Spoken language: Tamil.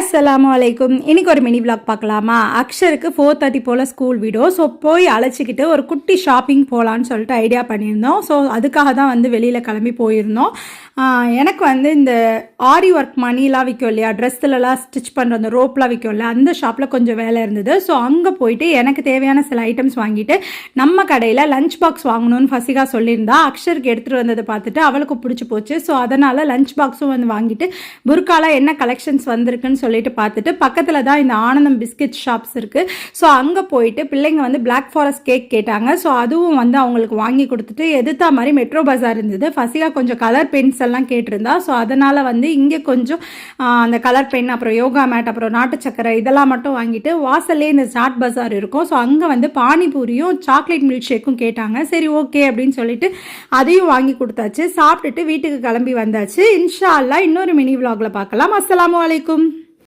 அஸ்ஸலாமு அலைக்கும். இன்னைக்கு ஒரு மினி விளாக் பார்க்கலாமா? அக்ஷருக்கு 4:30 போல் ஸ்கூல் விடும். ஸோ போய் அழைச்சிக்கிட்டு ஒரு குட்டி ஷாப்பிங் போகலான்னு சொல்லிட்டு ஐடியா பண்ணியிருந்தோம். ஸோ அதுக்காக தான் வந்து வெளியில் கிளம்பி போயிருந்தோம். எனக்கு வந்து இந்த ஆரி ஒர்க் மணிலாம் விற்கும் இல்லையா, ட்ரெஸ்ஸுலலாம் ஸ்டிச் பண்ணுற அந்த ரோப்லாம் விற்கும் இல்லையா, அந்த ஷாப்பில் கொஞ்சம் வேலை இருந்தது. ஸோ அங்கே போயிட்டு எனக்கு தேவையான சில ஐட்டம்ஸ் வாங்கிட்டு நம்ம கடையில் லஞ்ச் பாக்ஸ் வாங்கணும்னு ஃபசிகா சொல்லியிருந்தா. அக்ஷருக்கு எடுத்துகிட்டு வந்ததை பார்த்துட்டு அவளுக்கு பிடிச்சி போச்சு. ஸோ அதனால் லஞ்ச் பாக்ஸும் வந்து வாங்கிட்டு புர்கால என்ன கலெக்ஷன்ஸ் வந்திருக்குன்னு சொல்லிட்டு பார்த்துட்டு பக்கத்தில் தான் இந்த ஆனந்தம் பிஸ்கெட் ஷாப்ஸ் இருக்குது. ஸோ அங்கே போயிட்டு பிள்ளைங்க வந்து பிளாக் ஃபாரஸ்ட் கேக் கேட்டாங்க. ஸோ அதுவும் வந்து அவங்களுக்கு வாங்கி கொடுத்துட்டு எதிர்த்தா மாதிரி மெட்ரோ பஜார் இருந்தது. ஃபசிகா கொஞ்சம் கலர் பென்ஸ் எல்லாம் கேட்டிருந்தா. ஸோ அதனால் வந்து இங்கே கொஞ்சம் அந்த கலர் பென், அப்புறம் யோகா மேட், அப்புறம் நாட்டு சக்கரை இதெல்லாம் மட்டும் வாங்கிட்டு வாசல்லே இந்த சாட் பஜார் இருக்கும். ஸோ அங்கே வந்து பானிபூரியும் சாக்லேட் மில்க் ஷேக்கும் கேட்டாங்க. சரி ஓகே அப்படின்னு சொல்லிட்டு அதையும் வாங்கி கொடுத்தாச்சு. சாப்பிட்டுட்டு வீட்டுக்கு கிளம்பி வந்தாச்சு. இன்ஷா அல்லாஹ் இன்னொரு மினி விலாகில் பார்க்கலாம். அஸ்ஸலாமு அலைக்கும்.